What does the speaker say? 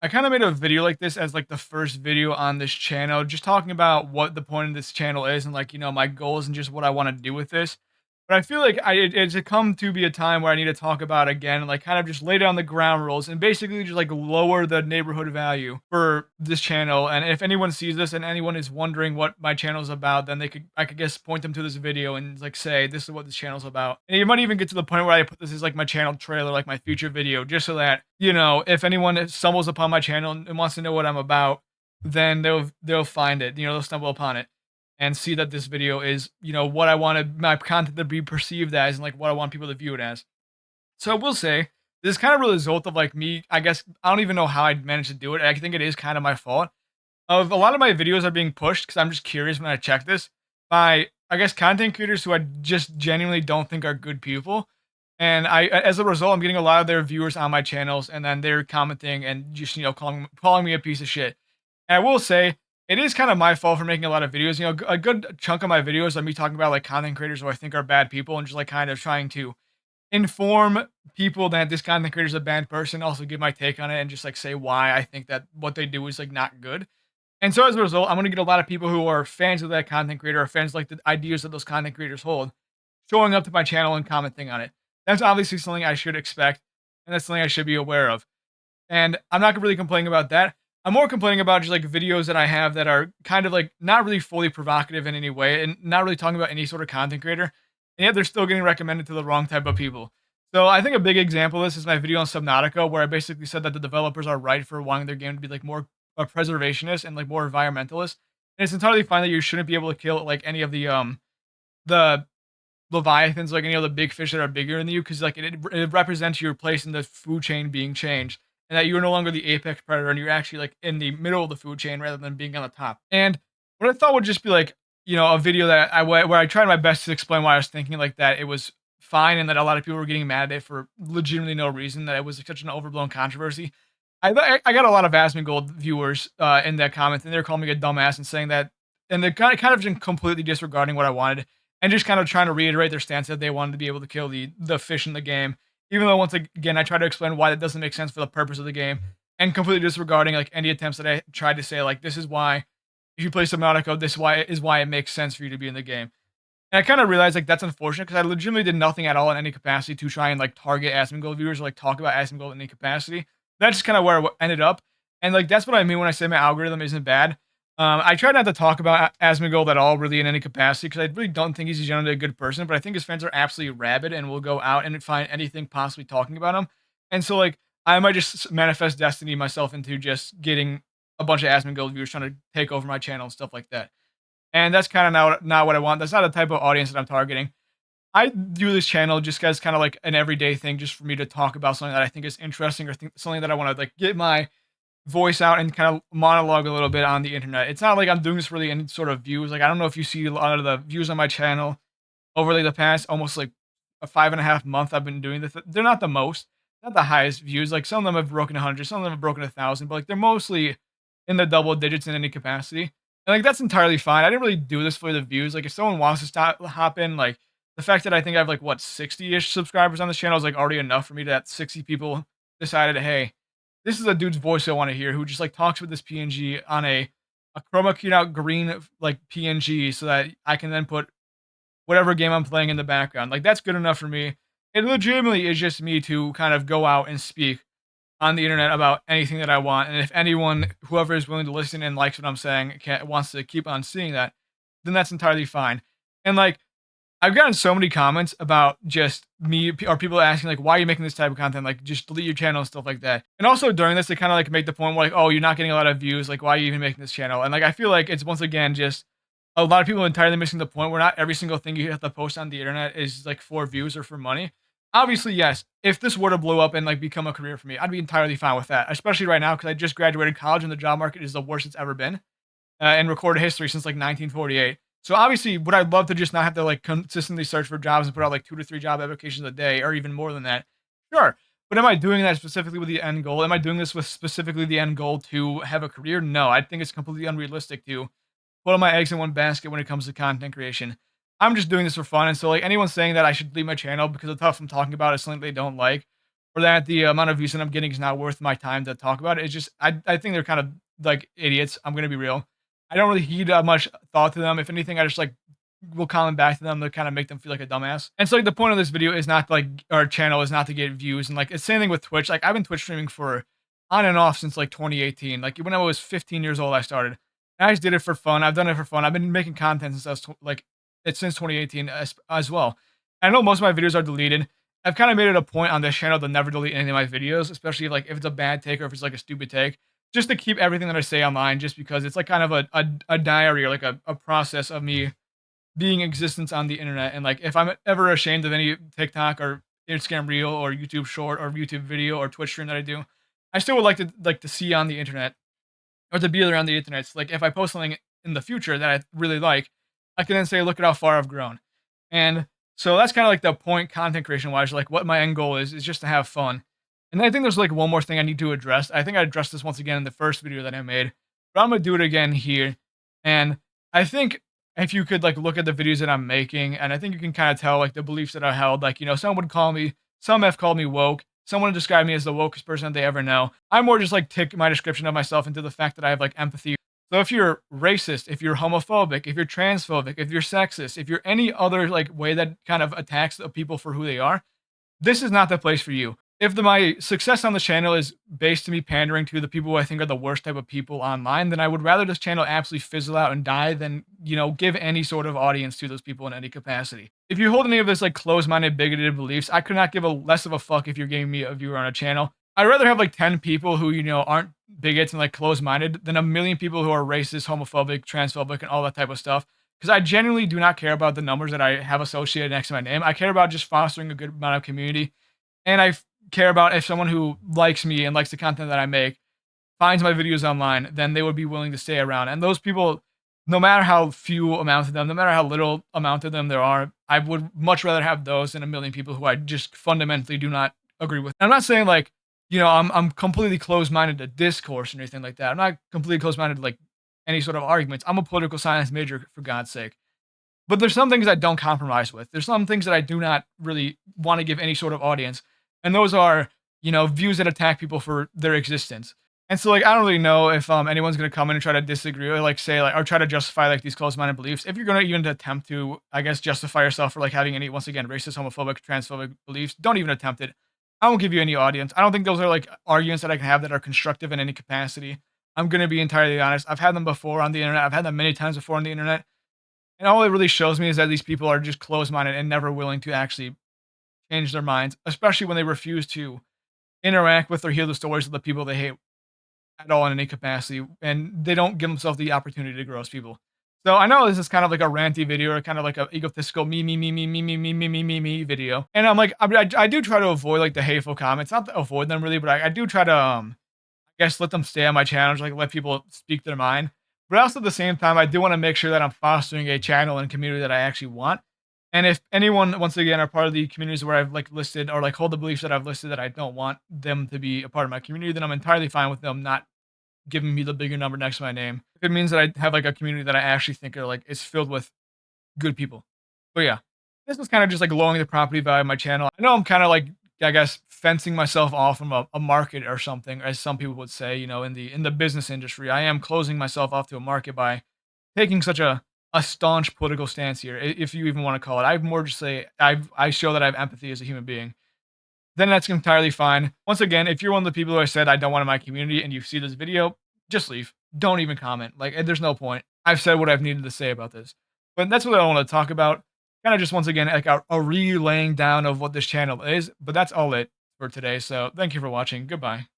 I kind of made a video like this as like the first video on this channel, just talking about what the point of this channel is and like, my goals and just what I want to do with this. But I feel like it's come to be a time where I need to talk about it again, like kind of just lay down the ground rules and basically just like lower the neighborhood value for this channel. And if anyone sees this and anyone is wondering what my channel is about, then I could just point them to this video and like say, this is what this channel is about. And you might even get to the point where I put this as like my channel trailer, like my future video, just so that, if anyone stumbles upon my channel and wants to know what I'm about, then they'll find it, they'll stumble upon it and see that this video is, what I wanted my content to be perceived as and like what I want people to view it as. So I will say this is kind of a result of like me, I guess I don't even know how I managed to do it. I think it is kind of my fault. Of a lot of my videos are being pushed because I'm just curious when I check this by, I guess, content creators who I just genuinely don't think are good people. And as a result, I'm getting a lot of their viewers on my channels, and then they're commenting and just calling me a piece of shit. And I will say it is kind of my fault for making a lot of videos. A good chunk of my videos are me talking about like content creators who I think are bad people, and just like kind of trying to inform people that this content creator is a bad person. Also, give my take on it and just like say why I think that what they do is like not good. And so as a result, I'm gonna get a lot of people who are fans of that content creator or fans like the ideas that those content creators hold, showing up to my channel and commenting on it. That's obviously something I should expect, and that's something I should be aware of. And I'm not really complaining about that. I'm more complaining about just like videos that I have that are kind of like not really fully provocative in any way and not really talking about any sort of content creator. And yet they're still getting recommended to the wrong type of people. So I think a big example of this is my video on Subnautica, where I basically said that the developers are right for wanting their game to be like more preservationist and like more environmentalist. And it's entirely fine that you shouldn't be able to kill like any of the leviathans, like any of the big fish that are bigger than you, because like it represents your place in the food chain being changed, and that you're no longer the apex predator and you're actually like in the middle of the food chain rather than being on the top. And what I thought would just be like, a video that where I tried my best to explain why I was thinking like that it was fine and that a lot of people were getting mad at it for legitimately no reason, that it was such an overblown controversy. I got a lot of Asmongold viewers in that comment, and they're calling me a dumbass and saying that, and they're kind of just completely disregarding what I wanted and just kind of trying to reiterate their stance that they wanted to be able to kill the fish in the game, even though once again I try to explain why that doesn't make sense for the purpose of the game, and completely disregarding like any attempts that I tried to say like this is why if you play Subnautica, this is why it makes sense for you to be in the game. And I kind of realized like that's unfortunate because I legitimately did nothing at all in any capacity to try and like target Asmongold viewers or like talk about Asmongold in any capacity. That's just kind of where I ended up, and like that's what I mean when I say my algorithm isn't bad. I try not to talk about Asmongold at all, really, in any capacity, because I really don't think he's generally a good person. But I think his fans are absolutely rabid and will go out and find anything possibly talking about him. And so, like, I might just manifest destiny myself into just getting a bunch of Asmongold viewers trying to take over my channel and stuff like that. And that's kind of not what I want. That's not the type of audience that I'm targeting. I do this channel just as kind of like an everyday thing, just for me to talk about something that I think is interesting or something that I want to like get my voice out and kind of monologue a little bit on the internet. It's not like I'm doing this for any sort of views. Like I don't know if you see a lot of the views on my channel over like the past almost like a 5.5 month I've been doing this. They're not the most, not the highest views. Like some of them have broken 100, some of them have broken 1,000, but like they're mostly in the double digits in any capacity. And like that's entirely fine. I didn't really do this for the views. Like if someone wants to hop in, like the fact that I think I have like what 60-ish subscribers on this channel is like already enough for me to have 60 people decided, hey, this is a dude's voice I want to hear who just like talks with this PNG on a chroma keyed out green like PNG so that I can then put whatever game I'm playing in the background. Like that's good enough for me. It legitimately is just me to kind of go out and speak on the internet about anything that I want. And if anyone, whoever is willing to listen and likes what I'm saying, wants to keep on seeing that, then that's entirely fine. And like I've gotten so many comments about just me or people asking like, "Why are you making this type of content? Like, just delete your channel and stuff like that." And also during this, they kind of like make the point where like, "Oh, you're not getting a lot of views. Like, why are you even making this channel?" And like, I feel like it's once again just a lot of people entirely missing the point where not every single thing you have to post on the internet is like for views or for money. Obviously, yes. If this were to blow up and like become a career for me, I'd be entirely fine with that. Especially right now because I just graduated college and the job market is the worst it's ever been in recorded history since like 1948. So obviously, would I love to just not have to like consistently search for jobs and put out like 2 to 3 job applications a day or even more than that? Sure. But am I doing that specifically with the end goal? Am I doing this with specifically the end goal to have a career? No, I think it's completely unrealistic to put all my eggs in one basket when it comes to content creation. I'm just doing this for fun. And so like anyone saying that I should leave my channel because the stuff I'm talking about is something they don't like, or that the amount of views that I'm getting is not worth my time to talk about it. It's just I think they're kind of like idiots. I'm gonna be real. I don't really heed much thought to them. If anything, I just like will comment back to them to kind of make them feel like a dumbass. And so like the point of this video is not like our channel is not to get views, and like it's same thing with Twitch. Like I've been Twitch streaming for on and off since like 2018. Like when I was 15 years old, I started. And I just did it for fun. I've done it for fun. I've been making content since I was like it's since 2018 as well. I know most of my videos are deleted. I've kind of made it a point on this channel to never delete any of my videos, especially like if it's a bad take or if it's like a stupid take, just to keep everything that I say online, just because it's like kind of a diary or like a process of me being existence on the internet. And like if I'm ever ashamed of any TikTok or Instagram reel or YouTube short or YouTube video or Twitch stream that I do, I still would like to see on the internet or to be around the internet. So like if I post something in the future that I really like, I can then say, look at how far I've grown. And so that's kind of like the point content creation wise, like what my end goal is just to have fun. And I think there's like one more thing I need to address. I think I addressed this once again in the first video that I made, but I'm gonna do it again here. And I think if you could like look at the videos that I'm making, and I think you can kind of tell like the beliefs that I held, like, some have called me woke. Someone described me as the wokest person that they ever know. I more just like tick my description of myself into the fact that I have like empathy. So if you're racist, if you're homophobic, if you're transphobic, if you're sexist, if you're any other like way that kind of attacks the people for who they are, this is not the place for you. If my success on the channel is based to me pandering to the people who I think are the worst type of people online, then I would rather this channel absolutely fizzle out and die than, give any sort of audience to those people in any capacity. If you hold any of this like closed-minded, bigoted beliefs, I could not give a less of a fuck if you're giving me a viewer on a channel. I'd rather have like 10 people who, aren't bigots and like closed-minded than a million people who are racist, homophobic, transphobic, and all that type of stuff. Because I genuinely do not care about the numbers that I have associated next to my name. I care about just fostering a good amount of community. And care about if someone who likes me and likes the content that I make finds my videos online, then they would be willing to stay around. And those people, no matter how few amount of them, no matter how little amount of them there are, I would much rather have those than a million people who I just fundamentally do not agree with. I'm not saying like, I'm completely closed-minded to discourse or anything like that. I'm not completely closed-minded to like any sort of arguments. I'm a political science major, for God's sake. But there's some things I don't compromise with. There's some things that I do not really want to give any sort of audience. And those are, views that attack people for their existence. And so, like, I don't really know if anyone's gonna come in and try to disagree or like say like or try to justify like these closed-minded beliefs. If you're gonna even attempt to, I guess, justify yourself for like having any once again racist, homophobic, transphobic beliefs, don't even attempt it. I won't give you any audience. I don't think those are like arguments that I can have that are constructive in any capacity. I'm gonna be entirely honest. I've had them before on the internet. I've had them many times before on the internet. And all it really shows me is that these people are just closed-minded and never willing to actually change their minds, especially when they refuse to interact with or hear the stories of the people they hate at all in any capacity, and they don't give themselves the opportunity to grow as people. So I know this is kind of like a ranty video or kind of like a egotistical me video, and I'm like I do try to avoid like the hateful comments, not to avoid them really, but I do try to I guess let them stay on my channel, just like let people speak their mind. But also at the same time, I do want to make sure that I'm fostering a channel and community that I actually want. And if anyone, once again, are part of the communities where I've like listed or like hold the beliefs that I've listed that I don't want them to be a part of my community, then I'm entirely fine with them not giving me the bigger number next to my name. If it means that I have like a community that I actually think are like is filled with good people. But yeah, this was kind of just like lowering the property value of my channel. I know I'm kind of like I guess fencing myself off from a market or something, as some people would say, in the business industry. I am closing myself off to a market by taking such a staunch political stance here, if you even want to call it. I more just say I show that I have empathy as a human being. Then that's entirely fine. Once again, if you're one of the people who I said I don't want in my community and you see this video, just leave. Don't even comment. Like, there's no point. I've said what I've needed to say about this. But that's what I want to talk about. Kind of just once again, like a relaying down of what this channel is. But that's all it for today. So thank you for watching. Goodbye.